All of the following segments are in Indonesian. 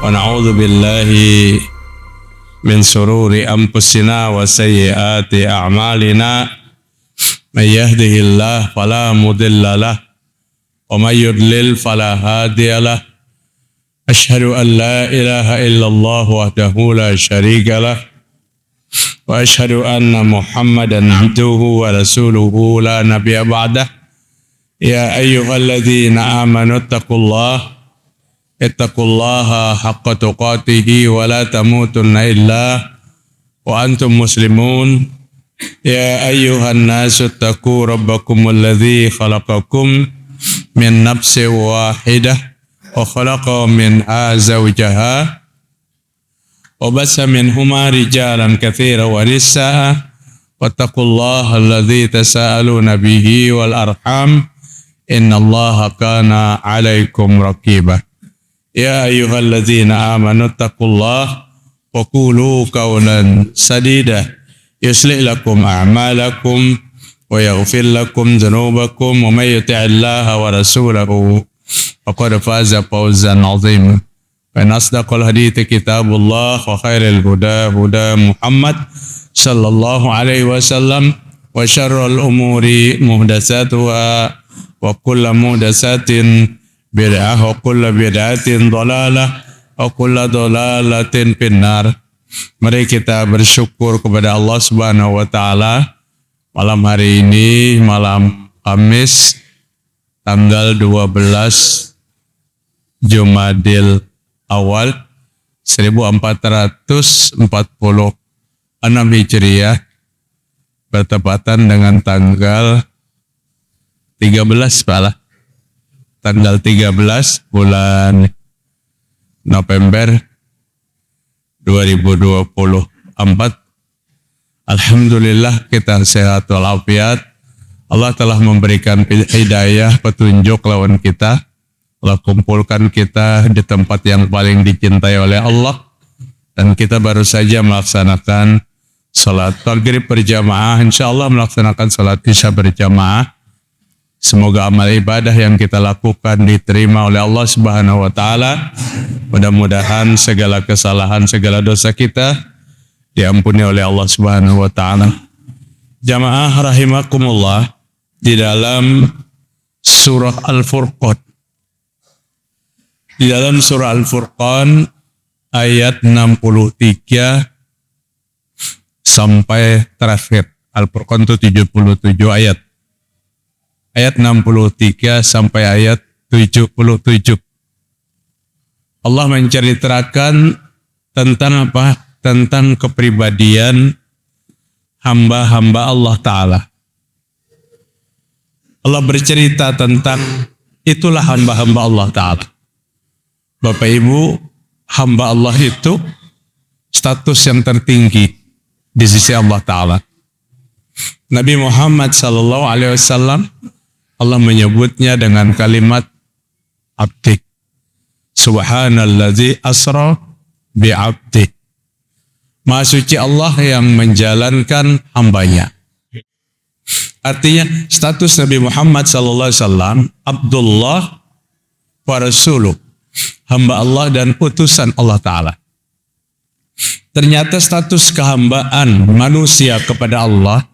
ونعوذ بالله من شرور أنفسنا وسيئات أعمالنا من يهده الله فلا مضل له ومن يضلل فلا هادي له أشهد أن لا إله إلا الله وحده لا شريك له وأشهد أن محمدا عبده ورسوله لا نبي بعده يا أيها الذين آمنوا اتقوا الله حق تقاته ولا تموتن إلا وأنتم مسلمون يا أيها الناس اتقوا ربكم الذي خلقكم من نفس واحدة وخلق منها زوجها وبث منهما رجالا كثيرا ونساء واتقوا الله الذي تساءلون به والأرحام إن الله كان عليكم رقيبا يا أيها الذين آمنوا اتقوا الله وقولوا قولا سديدا يصلح لكم أعمالكم ويغفر لكم ذنوبكم ومن يطع الله ورسوله فقد فاز فوزا عظيما فإن أصدق الحديث كتاب الله وخير الهدى هدى محمد صلى الله عليه وسلم وشر الأمور محدثاتها وكل محدثات بدعة وكل بدعة ضلالة وكل ضلالة في النار. Mari kita bersyukur kepada Allah Subhanahu wa taala. Malam hari ini malam Kamis tanggal 12 Jumadil Awal 1446 Hijriah bertepatan dengan tanggal 13 tanggal 13 bulan November 2024. Alhamdulillah kita sehat walafiat. Allah telah memberikan hidayah petunjuk lawan kita. Allah kumpulkan kita di tempat yang paling dicintai oleh Allah, dan kita baru saja melaksanakan salat maghrib berjamaah. InsyaAllah melaksanakan salat isya berjamaah. Semoga amal ibadah yang kita lakukan diterima oleh Allah Subhanahu wa taala. Mudah-mudahan segala kesalahan, segala dosa kita diampuni oleh Allah Subhanahu wa taala. Jamaah rahimakumullah, di dalam surah Al-Furqan, di dalam surah Al-Furqan ayat 63 sampai terakhir. Al-Furqan itu 77 ayat. Ayat 63 sampai ayat 77. Allah menceritakan tentang apa? Tentang kepribadian hamba-hamba Allah Ta'ala. Allah bercerita tentang itulah hamba-hamba Allah Ta'ala. Bapak Ibu, hamba Allah itu status yang tertinggi di sisi Allah Ta'ala. Nabi Muhammad SAW, Allah menyebutnya dengan kalimat abdi. Subhanalladzi asra bi'abdi. Maha suci Allah yang menjalankan hambanya. Artinya status Nabi Muhammad SAW, Abdullah wa Rasuluh, hamba Allah dan utusan Allah Ta'ala. Ternyata status kehambaan manusia kepada Allah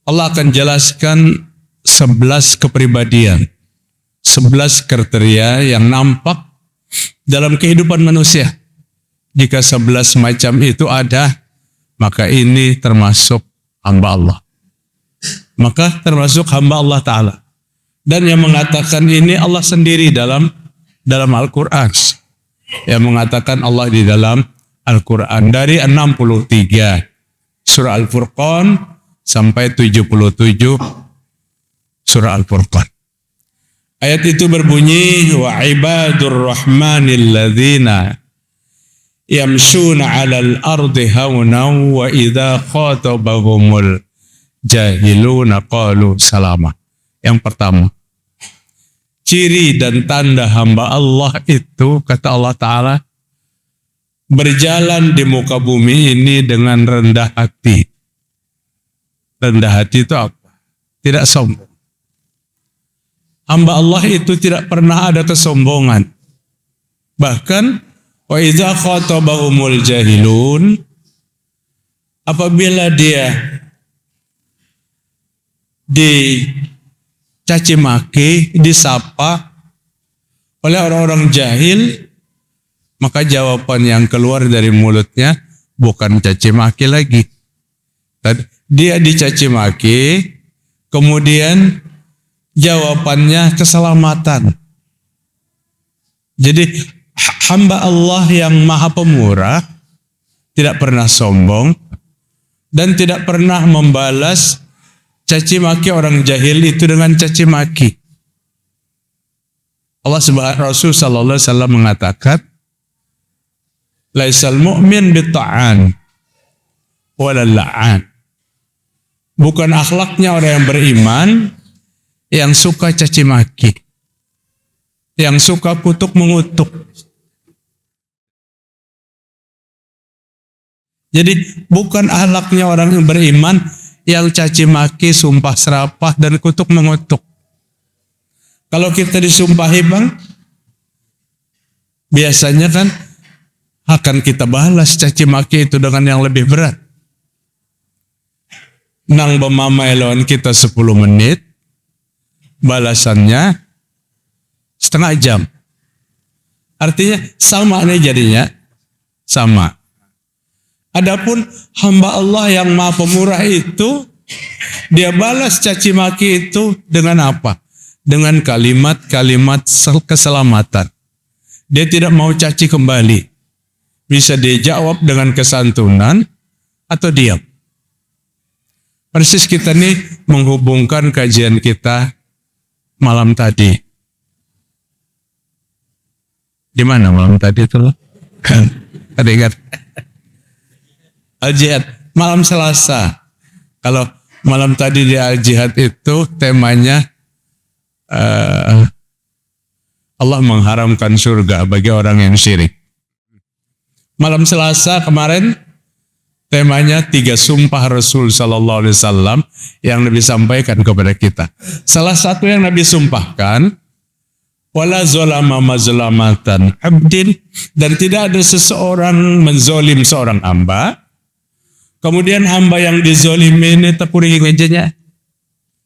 akan jelaskan 11 kepribadian, 11 kriteria yang nampak dalam kehidupan manusia. Jika 11 macam itu ada, maka ini termasuk hamba Allah. Maka termasuk hamba Allah Ta'ala. Dan yang mengatakan ini Allah sendiri dalam Al-Quran. Yang mengatakan Allah di dalam Al-Quran dari 63 surah Al-Furqan sampai 77 surah Al-Furqan. Ayat itu berbunyi, wa ibadur rahmanil ladzina yamshuna 'alal ardi hawnan wa idza khatabahumul jahiluna qalu salama. Yang pertama, ciri dan tanda hamba Allah itu, kata Allah Ta'ala, berjalan di muka bumi ini dengan rendah hati. Rendah hati itu apa? Tidak sombong. Hamba Allah itu tidak pernah ada kesombongan. Bahkan Wa idza khatabahumul jahilun, apabila dia dicaci maki, disapa oleh orang-orang jahil, maka jawaban yang keluar dari mulutnya bukan caci maki lagi. Dia dicaci maki, kemudian jawabannya keselamatan. Jadi hamba Allah yang maha pemurah, tidak pernah sombong, dan tidak pernah membalas caci maki orang jahil itu dengan caci maki. Rasul sallallahu alaihi wasallam mengatakan, laisal mu'min bitta'an wala la'an. Bukan akhlaknya orang yang beriman yang suka caci maki, yang suka kutuk mengutuk. Jadi bukan akhlaknya orang yang beriman yang caci maki, sumpah serapah, dan kutuk mengutuk. Kalau kita disumpahi bang, biasanya kan akan kita balas caci maki itu dengan yang lebih berat. Nang bemamai lawan kita 10 menit, balasannya setengah jam. Artinya sama nih jadinya, sama. Adapun hamba Allah yang maha pemurah itu, dia balas caci maki itu dengan apa? Dengan kalimat-kalimat keselamatan. Dia tidak mau caci kembali. Bisa dijawab dengan kesantunan atau diam. Persis kita nih menghubungkan kajian kita malam tadi. Di mana malam tadi itu loh? Ada ingat? Al-Jihad, malam Selasa. Kalau malam tadi di Al-Jihad itu temanya Allah mengharamkan surga bagi orang yang syirik. Malam Selasa kemarin temanya 3 sumpah Rasul sallallahu alaihi wasallam yang Nabi sampaikan kepada kita. Salah satu yang Nabi sumpahkan, wala zalama mazlamatan abdin, dan tidak ada seseorang menzolim seorang hamba. Kemudian hamba yang dizolimi ini tepuri mejanya,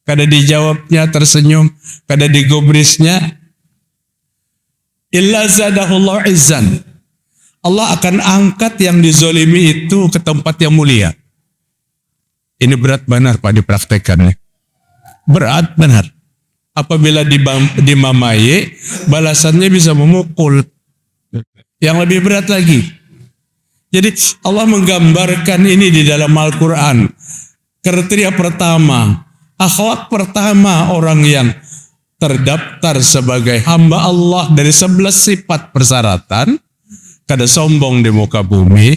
kada dijawabnya tersenyum, kada digubrisnya, illa zadahullah izzan. Allah akan angkat yang dizolimi itu ke tempat yang mulia. Ini berat benar Pak dipraktekannya. Berat benar. Apabila dimamai, balasannya bisa memukul. Yang lebih berat lagi. Jadi Allah menggambarkan ini di dalam Al-Quran. Kriteria pertama, akhlak pertama orang yang terdaftar sebagai hamba Allah dari 11 sifat persyaratan, kada sombong di muka bumi,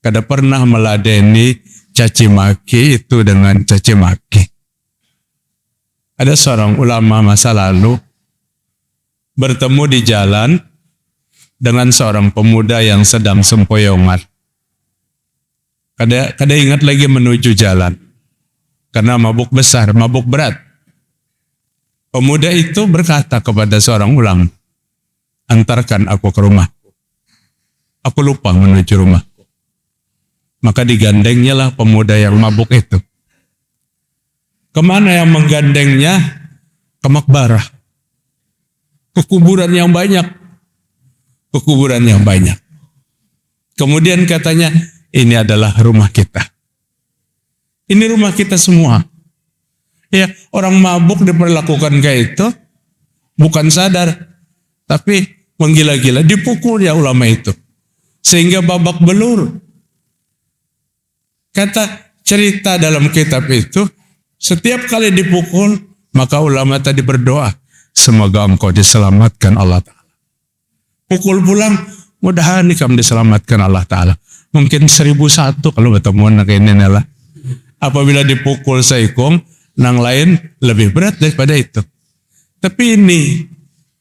kada pernah meladeni caci maki itu dengan caci maki. Ada seorang ulama masa lalu bertemu di jalan dengan seorang pemuda yang sedang sempoyongan. Kada ingat lagi menuju jalan karena mabuk besar, mabuk berat. Pemuda itu berkata kepada seorang ulama, antarkan aku ke rumah. Aku lupa menuju rumah. Maka digandengnya lah pemuda yang mabuk itu. Kemana yang menggandengnya? Ke makbarah. Ke kuburan yang banyak. Ke kuburan yang banyak. Kemudian katanya, ini adalah rumah kita. Ini rumah kita semua. Ya, orang mabuk diperlakukan kayak itu, bukan sadar, tapi menggila-gila, dipukul ya ulama itu. Sehingga babak belur. Kata cerita dalam kitab itu, setiap kali dipukul, maka ulama tadi berdoa, semoga engkau diselamatkan Allah Ta'ala. Pukul pulang, mudahan kamu diselamatkan Allah Ta'ala. Mungkin 1001 kalau bertemu nak ini lah. Apabila dipukul saikong, nang lain lebih berat daripada itu. Tapi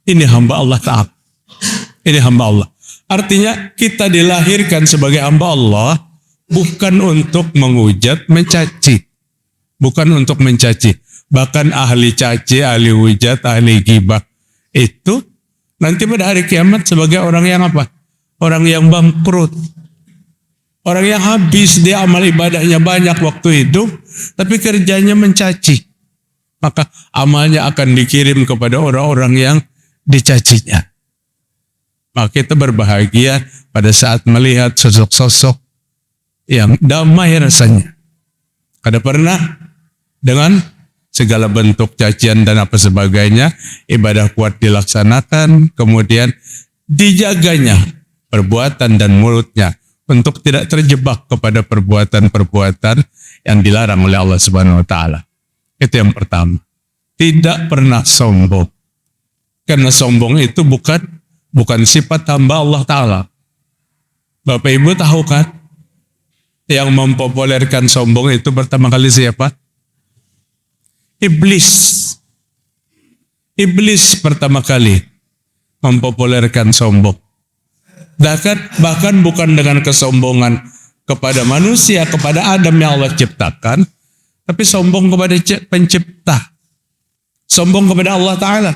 ini hamba Allah Ta'ala. Ini hamba Allah. Artinya kita dilahirkan sebagai hamba Allah bukan untuk menghujat, mencaci. Bukan untuk mencaci. Bahkan ahli caci, ahli hujat, ahli ghibah itu nanti pada hari kiamat sebagai orang yang apa? orang yang bangkrut, orang yang habis dia amal ibadahnya banyak waktu hidup, tapi kerjanya mencaci. Maka amalnya akan dikirim kepada orang-orang yang dicacinya. Maka kita berbahagia pada saat melihat sosok-sosok yang damai rasanya. Kada pernah dengan segala bentuk cacian dan apa sebagainya, ibadah kuat dilaksanakan, kemudian dijaganya perbuatan dan mulutnya untuk tidak terjebak kepada perbuatan-perbuatan yang dilarang oleh Allah Subhanahu wa taala. Itu yang pertama. Tidak pernah sombong. Karena sombong itu bukan sifat hamba Allah taala. Bapak Ibu tahu kan? Yang mempopulerkan sombong itu pertama kali siapa? Iblis. Iblis pertama kali mempopulerkan sombong. Bahkan bukan dengan kesombongan kepada manusia, kepada Adam yang Allah ciptakan, tapi sombong kepada pencipta. Sombong kepada Allah Ta'ala.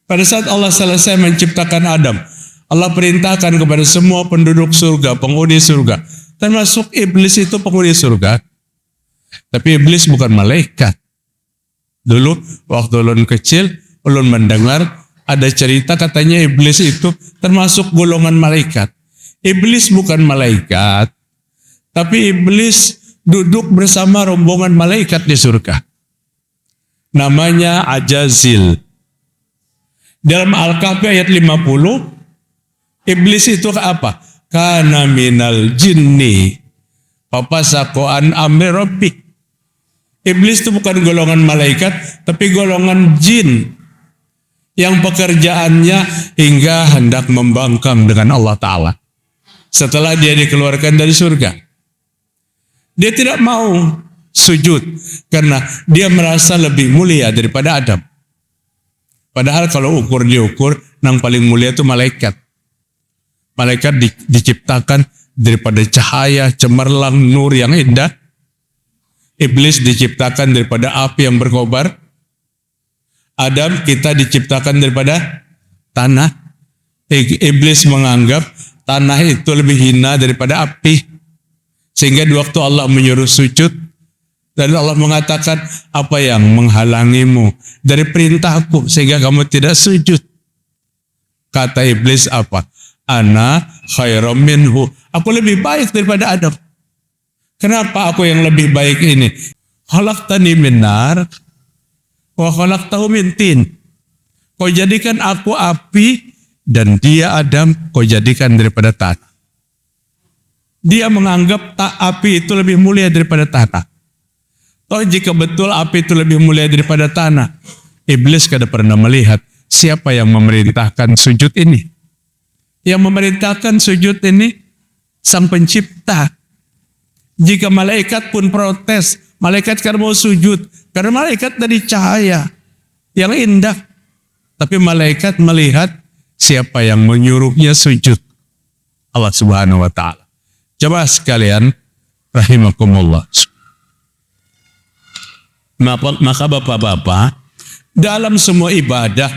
Pada saat Allah selesai menciptakan Adam, Allah perintahkan kepada semua penduduk surga, penghuni surga, termasuk iblis itu penghuni surga. Tapi iblis bukan malaikat. Dulu waktu ulun kecil, ulun mendengar ada cerita katanya iblis itu termasuk golongan malaikat. Iblis bukan malaikat, tapi iblis duduk bersama rombongan malaikat di surga. Namanya Ajazil. Dalam Al-Kahfi ayat 50, iblis itu apa? Kana minal jinni papasako an amri rabbi. Iblis itu bukan golongan malaikat, tapi golongan jin yang pekerjaannya hingga hendak membangkang dengan Allah Ta'ala. Setelah dia dikeluarkan dari surga, dia tidak mau sujud karena dia merasa lebih mulia daripada Adam. Padahal kalau diukur, yang paling mulia itu malaikat. Malaikat diciptakan daripada cahaya, cemerlang, nur yang indah. Iblis diciptakan daripada api yang berkobar. Adam kita diciptakan daripada tanah. Iblis menganggap tanah itu lebih hina daripada api. Sehingga di waktu Allah menyuruh sujud, dan Allah mengatakan, apa yang menghalangimu dari perintahku sehingga kamu tidak sujud? Kata iblis apa? Ana khairum minhu. Aku lebih baik daripada Adam. Kenapa aku yang lebih baik ini? Khalaqtani min nar wa khalaqtahu min tin. Kau jadikan aku api dan dia Adam kau jadikan daripada tanah. Dia menganggap api itu lebih mulia daripada tanah. Toh jika betul api itu lebih mulia daripada tanah, iblis kada pernah melihat siapa yang memerintahkan sujud ini. Yang memerintahkan sujud ini Sang Pencipta. Jika malaikat pun protes, malaikat kan mau sujud, karena malaikat dari cahaya yang indah. Tapi malaikat melihat siapa yang menyuruhnya sujud. Allah Subhanahu wa Ta'ala. Coba sekalian, rahimakumullah. Maka bapak-bapak, dalam semua ibadah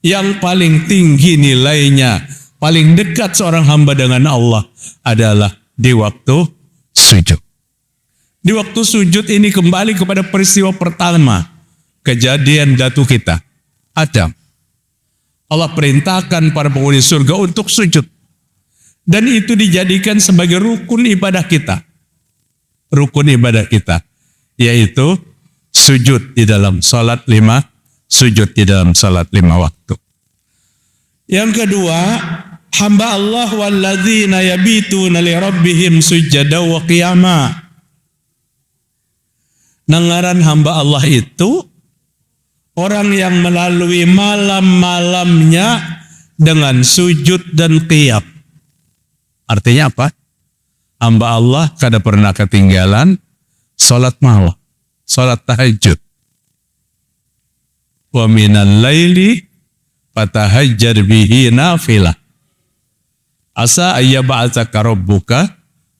yang paling tinggi nilainya, paling dekat seorang hamba dengan Allah adalah di waktu sujud. Di waktu sujud ini kembali kepada peristiwa pertama, kejadian datu kita, Adam. Allah perintahkan para penghuni surga untuk sujud. Dan itu dijadikan sebagai rukun ibadah kita. Rukun ibadah kita, yaitu sujud di dalam salat 5, sujud di dalam salat 5 waktu. Yang kedua, hamba Allah walladzina yabituna li rabbihim sujada wa qiyama. Nangaran hamba Allah itu orang yang melalui malam-malamnya dengan sujud dan qiyam. Artinya apa? Hamba Allah kada pernah ketinggalan salat malam, salat tahajud. Wa minal laili fatahajjar bihi nafilah. Asa ayyab'atsaka rabbuka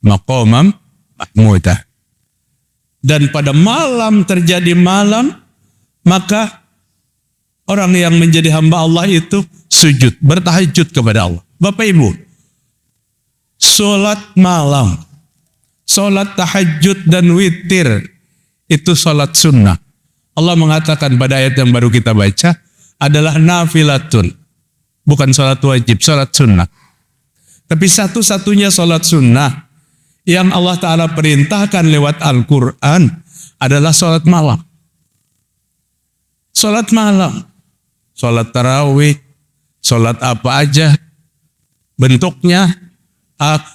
maqamam mahmudah. Dan pada malam terjadi malam, maka Orang yang menjadi hamba Allah itu sujud, bertahajud kepada Allah. Bapak Ibu, sholat malam, sholat tahajud dan witir, itu sholat sunnah. Allah mengatakan pada ayat yang baru kita baca, adalah nafilatun. Bukan sholat wajib, sholat sunnah. Tapi satu-satunya sholat sunnah yang Allah Ta'ala perintahkan lewat Al-Quran adalah sholat malam. Sholat malam, sholat tarawih, sholat apa aja bentuknya,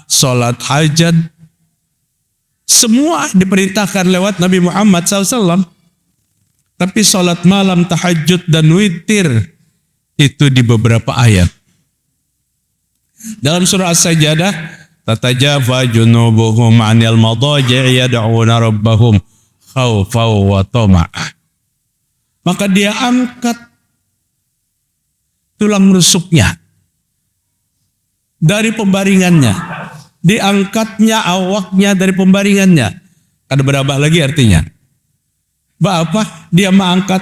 sholat hajat, semua diperintahkan lewat Nabi Muhammad SAW. Tapi sholat malam, tahajud dan witir itu di beberapa ayat. Dalam surah As-Sajdah, tatajafa junubuhum 'anil madaji' yad'una rabbahum khaufan wa tama'ah. Maka dia angkat tulang rusuknya dari pembaringannya, diangkatnya awaknya dari pembaringannya. Ada berapa lagi artinya? Apa? Dia mengangkat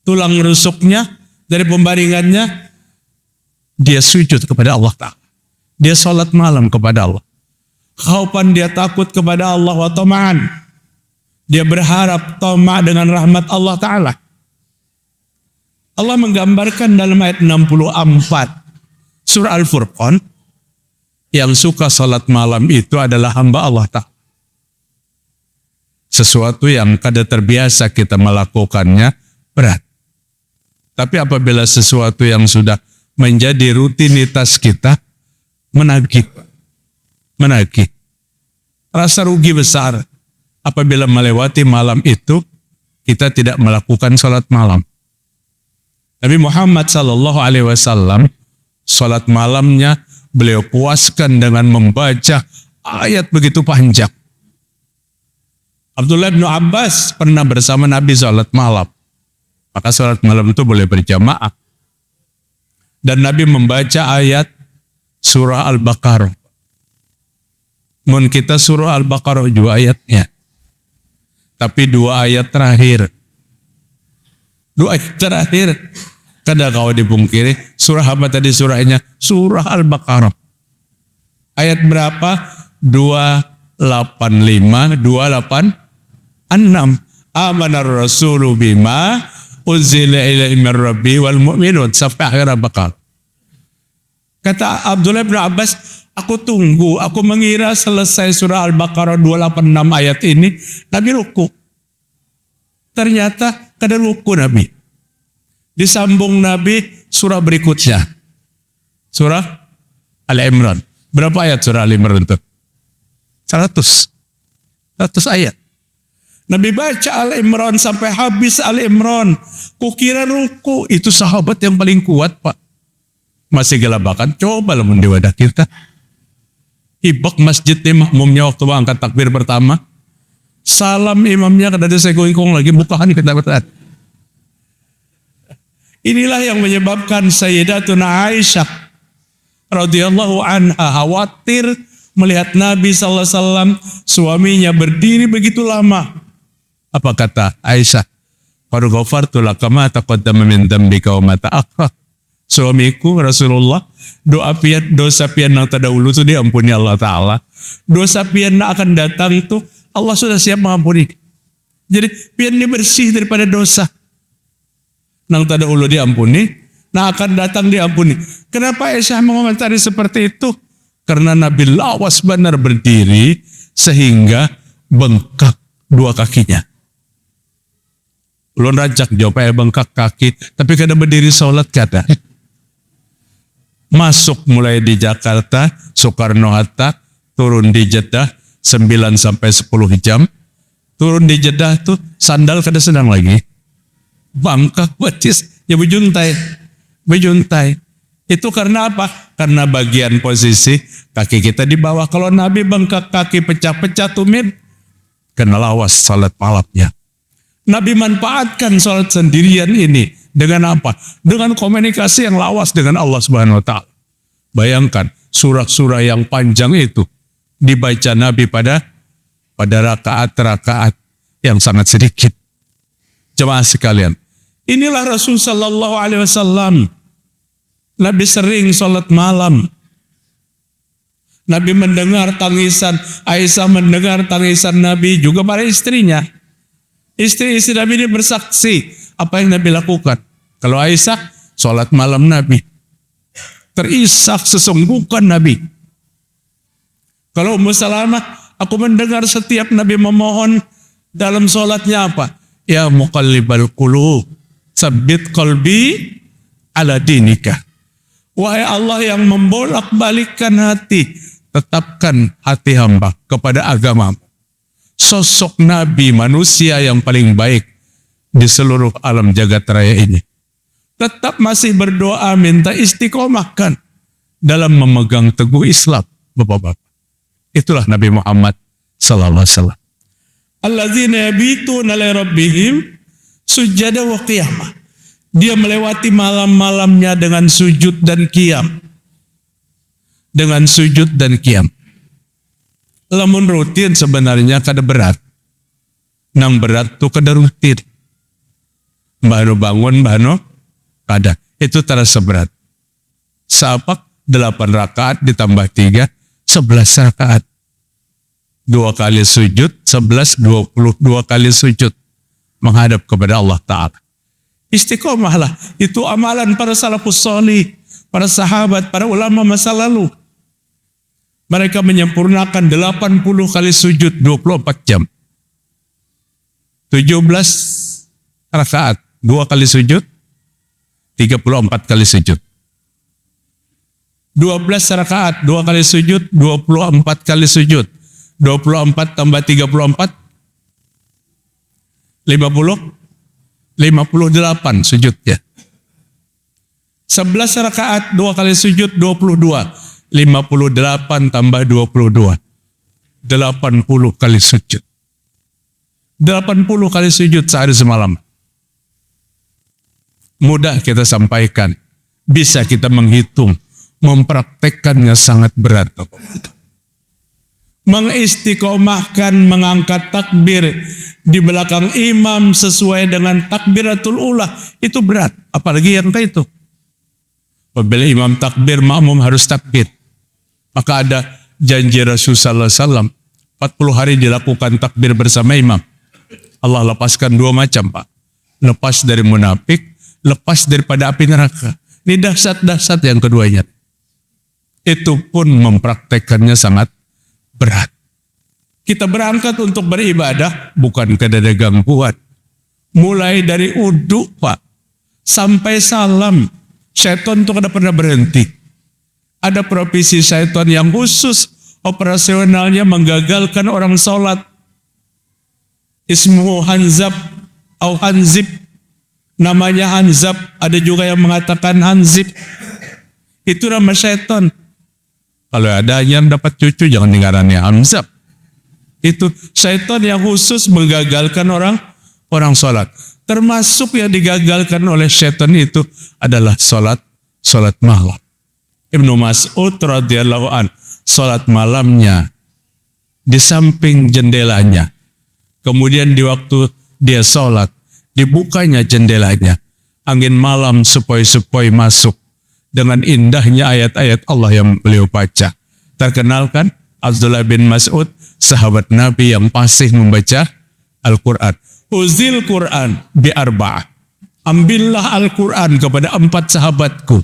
tulang rusuknya dari pembaringannya, dia sujud kepada Allah Ta'ala. Dia sholat malam kepada Allah. Khaufan, dia takut kepada Allah, wa tama'an, dia berharap tama' dengan rahmat Allah Ta'ala. Allah menggambarkan dalam ayat 64 surah Al-Furqan, yang suka sholat malam itu adalah hamba Allah Ta'ala. Sesuatu yang kada terbiasa kita melakukannya berat. Tapi apabila sesuatu yang sudah menjadi rutinitas kita, menagih. Rasa rugi besar apabila melewati malam itu, kita tidak melakukan sholat malam. Nabi Muhammad SAW, sholat malamnya beliau puaskan dengan membaca ayat begitu panjang. Abdullah bin Abbas pernah bersama Nabi sholat malam. Maka sholat malam itu boleh berjamaah. Dan Nabi membaca ayat surah Al-Baqarah. Mun kita surah Al-Baqarah juga ayatnya. Tapi dua ayat terakhir. Kada kau dipungkiri. Surah apa tadi surahnya? Surah Al-Baqarah. Ayat berapa? 285, 286. Amanar rasulu bima uzila ilaihi min rabbi wal mu'minun, sampai akhir Al-Baqarah. Kata Abdullah bin Abbas, aku tunggu, aku mengira selesai surah Al-Baqarah 286 ayat ini, Nabi ruku. Ternyata kada ruku Nabi. Disambung Nabi surah berikutnya. Surah Al-Imran. Berapa ayat surah Al-Imran itu? 100 ayat. Nabi baca Al-Imran sampai habis Al-Imran. Kukira ruku, itu sahabat yang paling kuat, Pak. Masih gelabakan, coba lah di wadah kita. Hibak masjid nih makmumnya waktu angkat takbir pertama. Salam imamnya kada ada segong-gong lagi, bukaan kita. Inilah yang menyebabkan Sayyidatuna Aisyah radhiyallahu anha khawatir melihat Nabi SAW, suaminya berdiri begitu lama. Apa kata Aisyah? Qad ghafartu laka ma taqaddama min dzambika wa ma ta'akhkhar. Suamiku Rasulullah, dosa pian yang terdahulu itu diampuni Allah Ta'ala. Dosa pian yang akan datang itu Allah sudah siap mengampuni. Jadi pian ini bersih daripada dosa. Nang terdahulu diampuni, nah akan datang diampuni. Kenapa Aisyah mengomentari seperti itu? Karena Nabi lawas benar berdiri sehingga bengkak dua kakinya. Ulun rajak jawab bengkak kaki, tapi kada berdiri sholat kada. Masuk mulai di Jakarta, Soekarno-Hatta, turun di Jeddah 9 sampai 10 jam. Turun di Jeddah tuh sandal kada sedang lagi. Bangkak betis, ya bejuntai. Itu karena apa? Karena bagian posisi kaki kita di bawah. Kalau Nabi bengkak kaki pecah-pecah tumit, kena lawas salat malamnya. Nabi manfaatkan salat sendirian ini dengan apa? Dengan komunikasi yang lawas dengan Allah Subhanahu wa Ta'ala. Bayangkan surah-surah yang panjang itu dibaca Nabi pada rakaat-rakaat yang sangat sedikit. Jemaah sekalian, Inilah Rasul sallallahu alaihi wasallam. Nabi sering sholat malam. Nabi mendengar tangisan, Aisyah mendengar tangisan Nabi, juga para istrinya. Istri-istri Nabi ini bersaksi apa yang Nabi lakukan. Kalau Aisyah, sholat malam Nabi. Terisak sesungguhkan Nabi. Kalau Ummu Salamah, aku mendengar setiap Nabi memohon dalam sholatnya apa? Ya muqallibal qulub, tsabbit qalbi ala dinika. Wahai Allah yang membolak-balikkan hati, tetapkan hati hamba kepada agamamu. Sosok Nabi manusia yang paling baik di seluruh alam jagat raya ini. Tetap masih berdoa minta istiqomahkan dalam memegang teguh Islam, Bapak-bapak. Itulah Nabi Muhammad sallallahu alaihi wasallam. Alladzina yabituna li rabbihim sujada wa qiyamah. Dia melewati malam-malamnya dengan sujud dan qiyam. Dengan sujud dan qiyam. Lamun rutin sebenarnya kada berat. Nang berat tuh kada rutin. Mbahno bangun, mbahno kada. Itu terasa berat. Sapak 8 rakaat ditambah 3, 11 rakaat. 2 kali sujud, 11, 22 kali sujud. Menghadap kepada Allah Ta'ala. Istiqomahlah. Itu amalan para salafus salih, para sahabat, para ulama masa lalu. Mereka menyempurnakan 80 kali sujud 24 jam. 17 rakaat, 2 kali sujud, 34 kali sujud. 12 rakaat, 2 kali sujud, 24 kali sujud. 24 tambah 34, 50. 58 sujudnya. 11 rakaat 2 kali sujud 22. 58 tambah 22. 80 kali sujud. 80 kali sujud sehari semalam. Mudah kita sampaikan. Bisa kita menghitung. Mempraktekkannya sangat berat. Mengistiqomahkan mengangkat takbir di belakang imam sesuai dengan takbiratul ulah itu berat, apalagi yang itu. Apabila imam takbir, makmum harus takbir. Maka ada janji Rasul sallallahu alaihi wasallam 40 hari dilakukan takbir bersama imam. Allah lepaskan 2 macam, Pak. Lepas dari munafik, lepas daripada api neraka. Ini dahsyat-dahsyat yang keduanya. Itu pun mempraktekannya sangat berat. Kita berangkat untuk beribadah bukan kada ada gangguan. Mulai dari uduk, Pak, sampai salam. Syaitan itu kada pernah berhenti. Ada profesi syaitan yang khusus operasionalnya menggagalkan orang sholat. Ismuhu Hanzab atau Hanzib. Namanya Hanzab. Ada juga yang mengatakan Hanzib. Itu nama syaitan. Kalau ada yang dapat cucu jangan dengarannya Hanzab. Itu syaitan yang khusus menggagalkan orang sholat. Termasuk yang digagalkan oleh syaitan itu adalah sholat malam. Ibnu Mas'ud radhiyallahu an, sholat malamnya di samping jendelanya. Kemudian di waktu dia sholat, dibukanya jendelanya. Angin malam sepoi-sepoi masuk. Dengan indahnya ayat-ayat Allah yang beliau baca. Terkenalkan Abdullah bin Mas'ud, sahabat Nabi yang fasih membaca Al-Quran. Uzil Quran bi arba'ah. Ambillah Al-Quran kepada 4 sahabatku.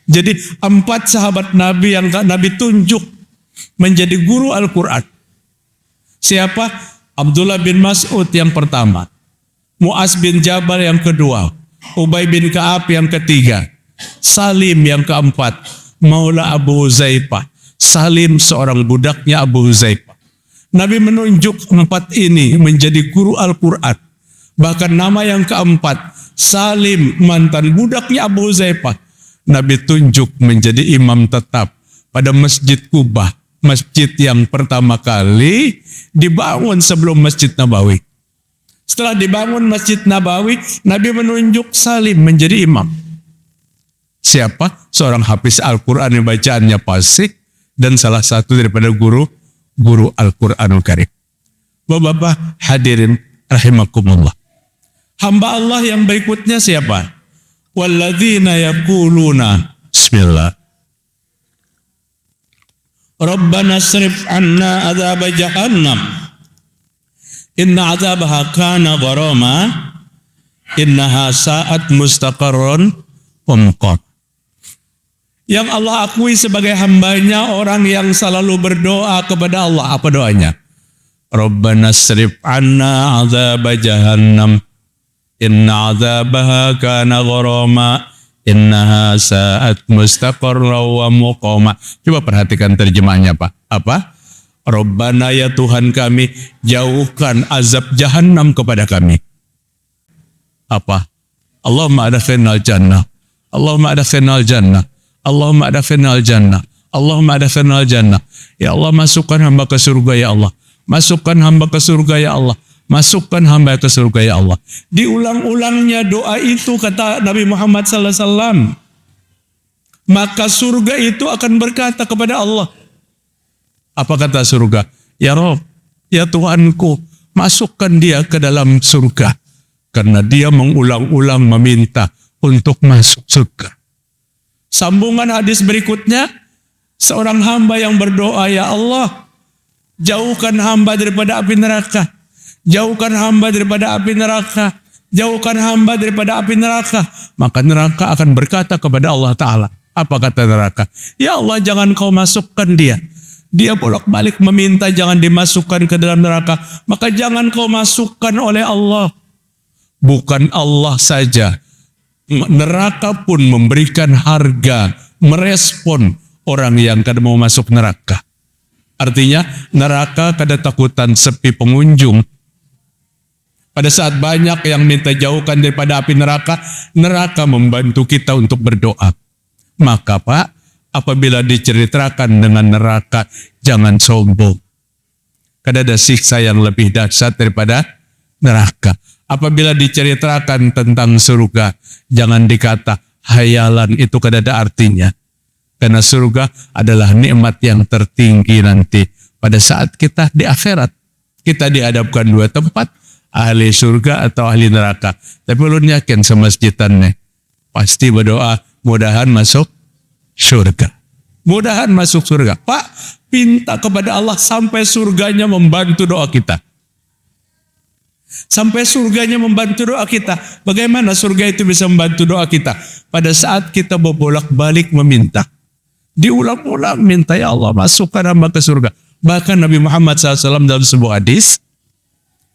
Jadi 4 sahabat Nabi yang Nabi tunjuk menjadi guru Al-Quran. Siapa? Abdullah bin Mas'ud yang pertama. Mu'az bin Jabal yang kedua. Ubay bin Ka'ab yang ketiga. Salim yang keempat, Maula Abu Huzaifah. Salim seorang budaknya Abu Huzaifah. Nabi menunjuk 4 ini menjadi guru Al-Quran. Bahkan nama yang keempat, Salim mantan budaknya Abu Huzaifah. Nabi tunjuk menjadi imam tetap pada Masjid Kubah. Masjid yang pertama kali dibangun sebelum Masjid Nabawi. Setelah dibangun Masjid Nabawi, Nabi menunjuk Salim menjadi imam. Siapa? Seorang hafiz Al-Quran yang bacaannya fasih dan salah satu daripada guru Al-Quranul Karim. Bapak-bapak hadirin rahimakumullah. Hamba Allah yang berikutnya siapa? Walladzina yaquluna bismillah. Rabbana srif anna adzab jahannam. Inna adzabaha kana gharama. Innaha sa'at mustaqarron wa muqam. Yang Allah akui sebagai hambanya orang yang selalu berdoa kepada Allah. Apa doanya? Rabbana srif anna adzab jahannam. Inna adzabaha kana gharama. Innaha sa'at mustaqarra wa muqama. Coba perhatikan terjemahnya Pak. Apa? Rabbana ya Tuhan kami, jauhkan azab jahannam kepada kami. Apa? Allahumma adkhilnal jannah. Allahumma adkhilnal jannah. Allahumma adkhilnal jannah. Allahumma adkhilnal jannah. Ya Allah, masukkan hamba ke surga ya Allah. Masukkan hamba ke surga ya Allah. Masukkan hamba ke surga ya Allah. Diulang-ulangnya doa itu kata Nabi Muhammad SAW. Maka surga itu akan berkata kepada Allah. Apa kata surga? Ya Rabb, ya Tuhanku, masukkan dia ke dalam surga. Karena dia mengulang-ulang meminta untuk masuk surga. Sambungan hadis berikutnya, seorang hamba yang berdoa, ya Allah, jauhkan hamba daripada api neraka. Jauhkan hamba daripada api neraka. Jauhkan hamba daripada api neraka. Maka neraka akan berkata kepada Allah Ta'ala. Apa kata neraka? Ya Allah, jangan kau masukkan dia. Dia bolak-balik meminta jangan dimasukkan ke dalam neraka. Maka jangan kau masukkan oleh Allah. Bukan Allah saja, neraka pun memberikan harga, merespon orang yang kada mau masuk neraka. Artinya neraka kada takutan sepi pengunjung. Pada saat banyak yang minta jauhkan daripada api neraka, neraka membantu kita untuk berdoa. Maka Pak, apabila diceritakan dengan neraka, jangan sombong. Kada ada siksa yang lebih dahsyat daripada neraka. Apabila diceritakan tentang surga, jangan dikata hayalan, itu kada ada artinya. Karena surga adalah nikmat yang tertinggi nanti. Pada saat kita di akhirat, kita dihadapkan dua tempat, ahli surga atau ahli neraka. Tapi ulun yakin semasjidannya pasti berdoa, mudahan masuk surga. Mudahan masuk surga. Pak, pinta kepada Allah sampai surganya membantu doa kita. Sampai surganya membantu doa kita. Bagaimana surga itu bisa membantu doa kita? Pada saat kita berbolak-balik meminta. Diulang-ulang minta, ya Allah, masukkan hamba ke surga. Bahkan Nabi Muhammad SAW dalam sebuah hadis,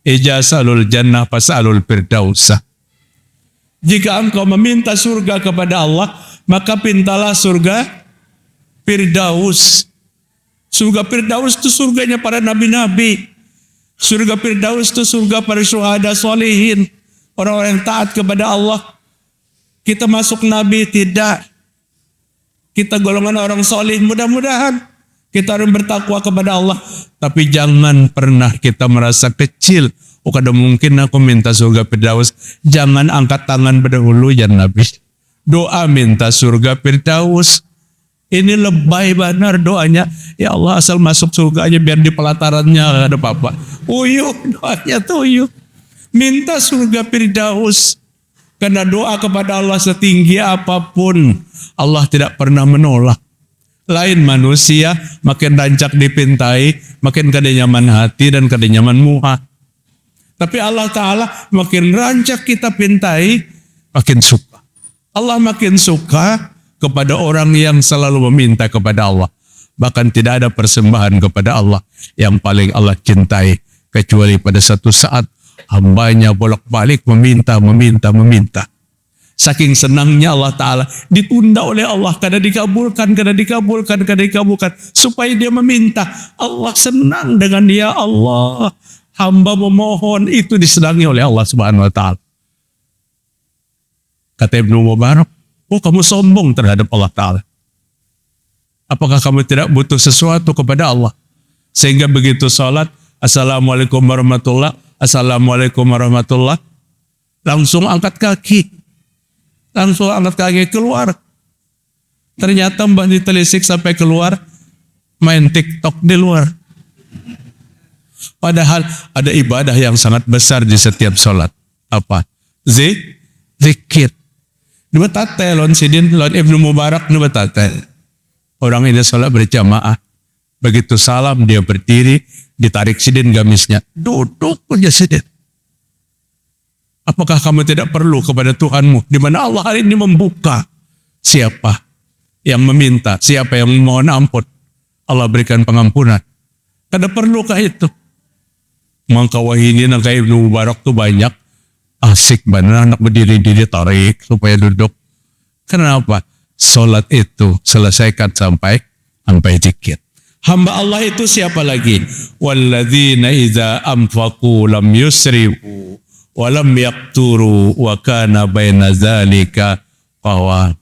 Ijasalul jannah fasalul firdausa. Jika engkau meminta surga kepada Allah, maka pintalah surga Firdaus. Surga Firdaus itu surganya para nabi-nabi. Surga Firdaus itu surga para syuhada solihin. Orang-orang yang taat kepada Allah. Kita masuk nabi tidak. Kita golongan orang solih. Mudah-mudahan kita harus bertakwa kepada Allah. Tapi jangan pernah kita merasa kecil. Oh, kada mungkin aku minta surga Firdaus. Jangan angkat tangan berdahulu ya Nabi. Doa minta surga Firdaus. Ini lebay benar doanya. Ya Allah, asal masuk surga aja biar di pelatarannya ada apa-apa. Uyuh, doanya tuh uyuh. Minta surga Firdaus. Karena doa kepada Allah setinggi apapun, Allah tidak pernah menolak. Lain manusia, makin rancak dipintai, makin kada nyaman hati dan kada nyaman muha. Tapi Allah Ta'ala makin rancak kita pintai, makin suka. Allah makin suka kepada orang yang selalu meminta kepada Allah. Bahkan tidak ada persembahan kepada Allah yang paling Allah cintai. Kecuali pada satu saat hambanya bolak-balik meminta. Saking senangnya Allah Ta'ala, ditunda oleh Allah. Kada dikabulkan. Supaya dia meminta. Allah senang dengan ya Allah. Hamba memohon, itu disenangi oleh Allah Subhanahu Wa Ta'ala. Kata Ibnu Mubarak, oh kamu sombong terhadap Allah Ta'ala. Apakah kamu tidak butuh sesuatu kepada Allah? Sehingga begitu sholat, Assalamualaikum warahmatullah, Assalamualaikum warahmatullah, langsung angkat kaki. Langsung angkat kaki keluar. Ternyata mbah ditelisik sampai keluar, main TikTok di luar. Padahal ada ibadah yang sangat besar di setiap sholat. Apa? Zikir. Dua tate lon sidin lon Ibnu Mubarak dua tate. Orang ini sholat berjamaah. Begitu salam dia berdiri, ditarik sidin gamisnya. Duduk aja sidin. Apakah kamu tidak perlu kepada Tuhanmu? Di mana Allah hari ini membuka. Siapa yang meminta, siapa yang memohon ampun, Allah berikan pengampunan. Kada perlukah itu? Maka wahini nang kayak Ibnu Mubarak tuh banyak. Asik benar anak berdiri-diri tarik supaya duduk. Kenapa? Salat itu selesaikan sampai zikir. Hamba Allah itu siapa lagi? Walladzina idza anfaqu lam yusrifu wa lam yaqturu wa kana baina dzalika qawam.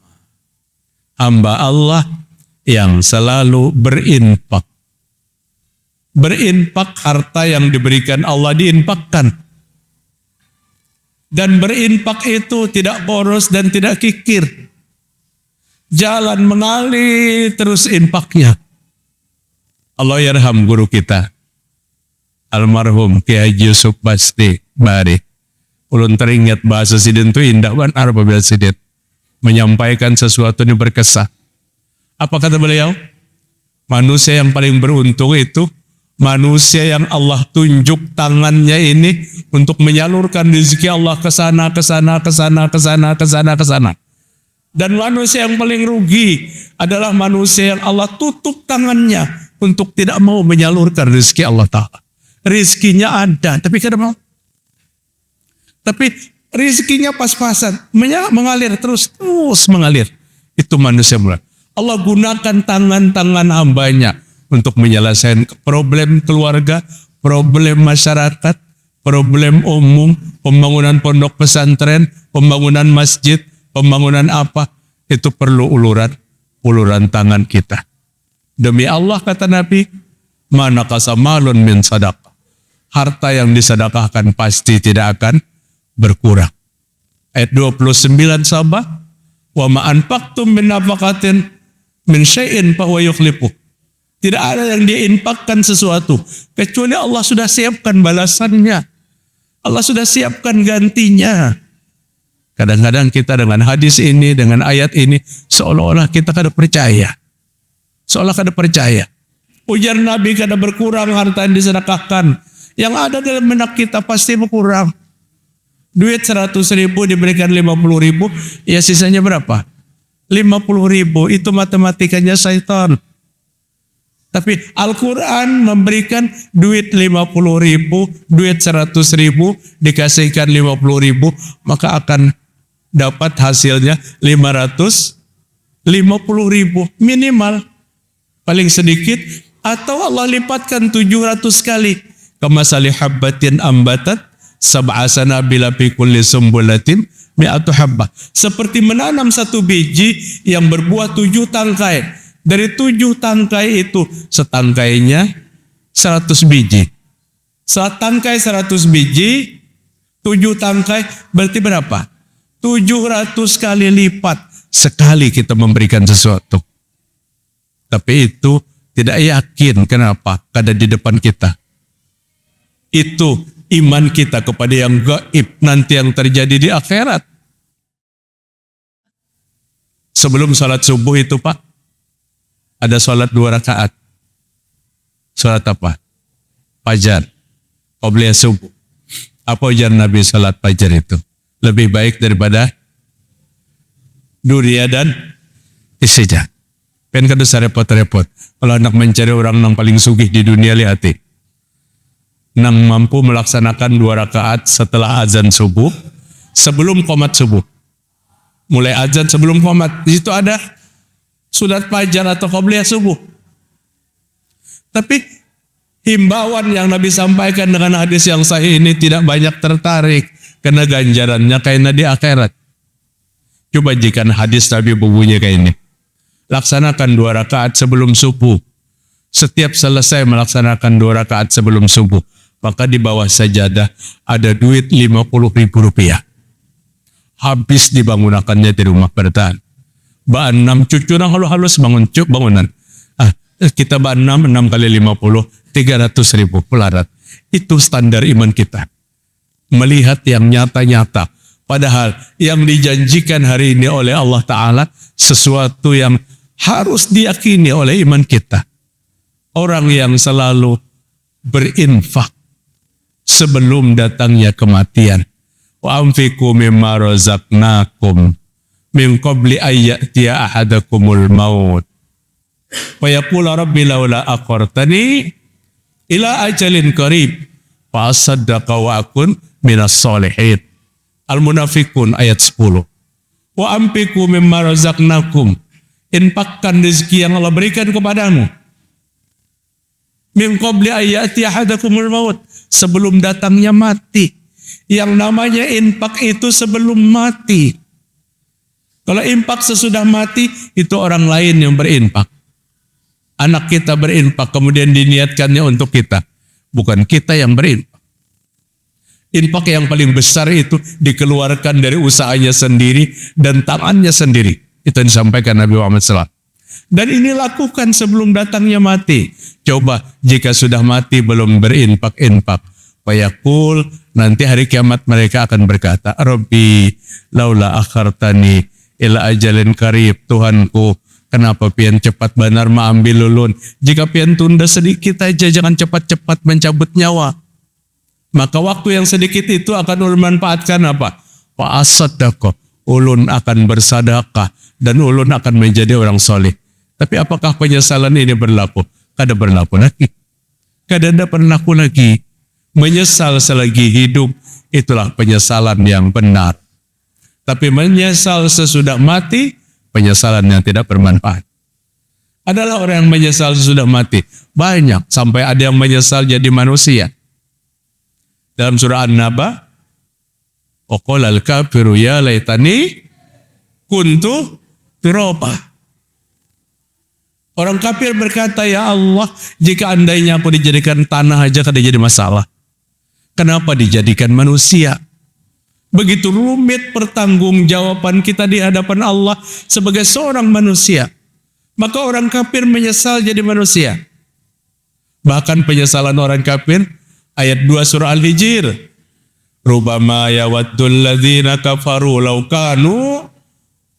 Hamba Allah yang selalu berinfak. Berinfak harta yang diberikan Allah diinfakkan. Dan berinfak itu tidak boros dan tidak kikir. Jalan mengalir terus infaknya. Allah yarham guru kita. Almarhum Kiai Haji Yusuf Basti Bari. Ulun teringat bahasa sidin itu indah benar apabila sidin menyampaikan sesuatu yang berkesan. Apa kata beliau? Manusia yang paling beruntung itu manusia yang Allah tunjuk tangannya ini untuk menyalurkan rezeki Allah ke sana, ke sana, ke sana, ke sana, ke sana, ke sana. Dan manusia yang paling rugi adalah manusia yang Allah tutup tangannya untuk tidak mau menyalurkan rezeki Allah Ta'ala. Rezekinya ada, tapi kada mau. Tapi rezekinya pas-pasan, mengalir terus mengalir. Itu manusia mulai. Allah gunakan tangan-tangan hambanya untuk menyelesaikan problem keluarga, problem masyarakat, problem umum, pembangunan pondok pesantren, pembangunan masjid, pembangunan apa, itu perlu uluran tangan kita. Demi Allah kata Nabi, mana kasamalun min sadaqah. Harta yang disedekahkan pasti tidak akan berkurang. Ayat 29 Sabah, wa ma anfaqtum min nafaqatin min syai'in fa huwa yukhlifuh. Tidak ada yang diinfakkan sesuatu kecuali Allah sudah siapkan balasannya. Allah sudah siapkan gantinya. Kadang-kadang kita dengan hadis ini, dengan ayat ini, seolah-olah kita kada percaya. Seolah kada percaya. Ujar Nabi kada berkurang harta yang disedekahkan. Yang ada dalam benak kita pasti berkurang. Duit 100.000 diberikan 50.000, ya sisanya berapa? 50.000, itu matematikanya syaitan. Tapi Al-Quran memberikan duit 50.000, duit 100.000, dikasihkan 50.000, maka akan dapat hasilnya 550.000 minimal, paling sedikit, atau Allah lipatkan 700 kali. Kamasali habbatin ambatat sab'a sanabila fi kulli sumbulatin mi'atu habbah. Seperti menanam satu biji yang berbuah 7 tangkai. Dari 7 tangkai itu setangkainya 100 biji. Setangkai 100 biji, 7 tangkai berarti berapa? 700 kali lipat sekali kita memberikan sesuatu. Tapi itu tidak yakin. Kenapa? Karena di depan kita. Itu iman kita kepada yang gaib nanti yang terjadi di akhirat. Sebelum salat subuh itu Pak, ada salat 2 rakaat. Salat apa? Fajar. Qobliyah subuh. Apa ujar Nabi salat fajar itu? Lebih baik daripada dunia dan istijah. Pen kada usah repot-repot. Kalau anak mencari orang yang paling sugih di dunia, lihati. Nang mampu melaksanakan 2 rakaat setelah azan subuh, sebelum qomat subuh. Mulai azan sebelum qomat. Di situ ada sunat fajar atau qobliyah subuh. Tapi himbauan yang Nabi sampaikan dengan hadis yang sahih ini tidak banyak tertarik. Karena ganjarannya kayaknya di akhirat. Coba jika hadis Nabi berbunyi kayak ini. Laksanakan 2 rakaat sebelum subuh. Setiap selesai melaksanakan 2 rakaat sebelum subuh, maka di bawah sajadah ada duit 50.000 rupiah. Habis dibangunakannya di rumah bertahan. Ba 6 cucuran halus-halus bangunan. Kita ba 6 kali 50, 300.000 pelarat. Itu standar iman kita. Melihat yang nyata-nyata, Padahal yang dijanjikan hari ini oleh Allah Ta'ala sesuatu yang harus diyakini oleh iman kita. Orang yang selalu berinfak sebelum datangnya kematian. Wa anfiqu mimma razaqnakum min qabli ayyatiya ahadakumul maut. Wa yaqulu rabbi laula aqartani ila ajalin qarib fa asaddaqa wa akun minas solihin. Al-Munafikun ayat 10. Wa ampiku mimma razaqnakum. Infakkan rezeki yang Allah berikan kepadamu. Min qabli ayati ahadakumul maut. Sebelum datangnya mati. Yang namanya infak itu sebelum mati. Kalau infak sesudah mati, itu orang lain yang berinfak. Anak kita berinfak, kemudian diniatkannya untuk kita. Bukan kita yang berinfak. Infak yang paling besar itu dikeluarkan dari usahanya sendiri dan tangannya sendiri. Itu yang disampaikan Nabi Muhammad SAW. Dan ini lakukan sebelum datangnya mati. Coba jika sudah mati belum berinfak-infak. Fayaqul, nanti hari kiamat mereka akan berkata, Rabbi laula akhartani ila ajalin qarib. Tuhanku, kenapa pian cepat benar ambil lulun? Jika pian tunda sedikit aja, jangan cepat-cepat mencabut nyawa. Maka waktu yang sedikit itu akan ulun manfaatkan apa? Fa'asaddaqah, ulun akan bersadaqah dan ulun akan menjadi orang soleh. Tapi apakah penyesalan ini berlaku? Kada berlaku lagi. Kada ada berlaku lagi. Menyesal selagi hidup, itulah penyesalan yang benar. Tapi menyesal sesudah mati, penyesalan yang tidak bermanfaat. Adalah orang yang menyesal sesudah mati. Banyak, sampai ada yang menyesal jadi manusia. Dalam surah An-Naba, Waqala al-kafiru ya laitani kuntu turaba. Orang kafir berkata, ya Allah, jika andainya aku dijadikan tanah aja kada jadi masalah. Kenapa dijadikan manusia? Begitu rumit pertanggungjawaban kita di hadapan Allah sebagai seorang manusia. Maka orang kafir menyesal jadi manusia. Bahkan penyesalan orang kafir, ayat 2 surah Al-Hijr. Rubama yawaddul ladzina kafaru law kanu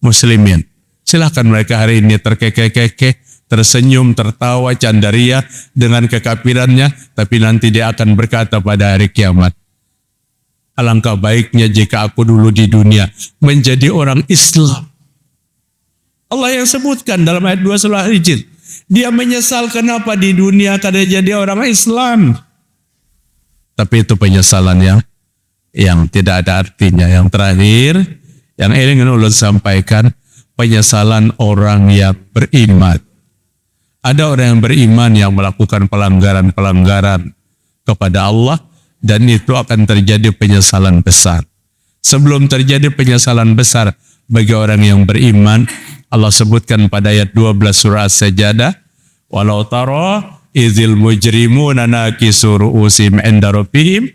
muslimin. Silahkan mereka hari ini terkekeh-kekeh, tersenyum, tertawa, candaria dengan kekafirannya, tapi nanti dia akan berkata pada hari kiamat, alangkah baiknya jika aku dulu di dunia menjadi orang Islam. Allah yang sebutkan dalam ayat 2 surah Al-Hijr. Dia menyesal kenapa di dunia kada jadi orang Islam. Tapi itu penyesalan yang tidak ada artinya. Yang terakhir, yang ingin ulun sampaikan, penyesalan orang yang beriman. Ada orang yang beriman yang melakukan pelanggaran-pelanggaran kepada Allah, dan itu akan terjadi penyesalan besar. Sebelum terjadi penyesalan besar bagi orang yang beriman, Allah sebutkan pada ayat 12 surah As-Sajdah, walau tara idzil mujrimuna nakisu ru'usihim 'inda rabbihim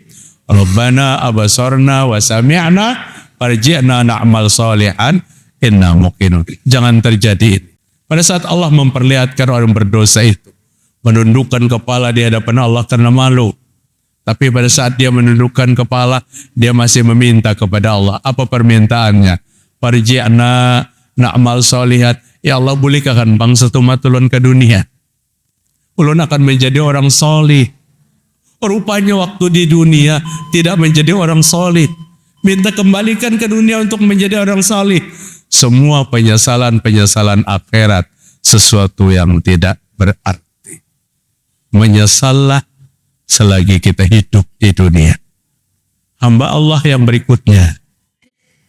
rabbana abasarna wa sami'na farji'na na'mal shalihan inna muqinun. Jangan terjadi itu. Pada saat Allah memperlihatkan orang berdosa itu menundukkan kepala di hadapan Allah karena malu. Tapi pada saat dia menundukkan kepala, dia masih meminta kepada Allah. Apa permintaannya? Farji'na na'mal shalihan. Ya Allah, bolehkah bangsa tumat ulun ke dunia? Ulun akan menjadi orang solih. Rupanya waktu di dunia tidak menjadi orang solih. Minta kembalikan ke dunia untuk menjadi orang solih. Semua penyesalan-penyesalan akhirat sesuatu yang tidak berarti. Menyesallah selagi kita hidup di dunia. Hamba Allah yang berikutnya,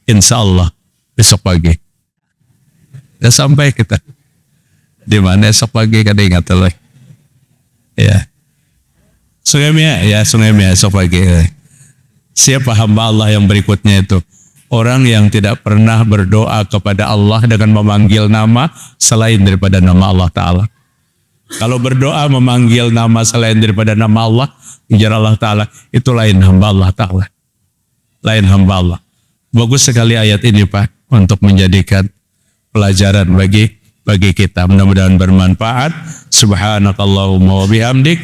insya Allah besok pagi. Ya sampai kita di mana esok pagi kada ingat lagi. Ya, Sungai Mia esok pagi. Siapa hamba Allah yang berikutnya itu? Orang yang tidak pernah berdoa kepada Allah dengan memanggil nama selain daripada nama Allah Ta'ala. Kalau berdoa memanggil nama selain daripada nama Allah, ujar Allah Ta'ala, itu lain hamba Allah Ta'ala. Lain hamba Allah. Bagus sekali ayat ini Pak, untuk menjadikan pelajaran bagi kita. Mudah-mudahan bermanfaat. Subhanakallahumma wa bihamdik,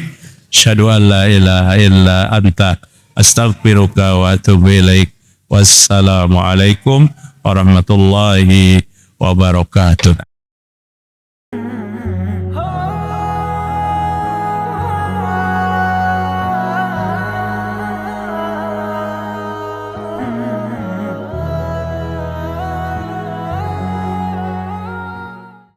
asyhadu an la ilaha illa anta, astaghfiruka wa atubu ilaik. Wassalamualaikum warahmatullahi wabarakatuh.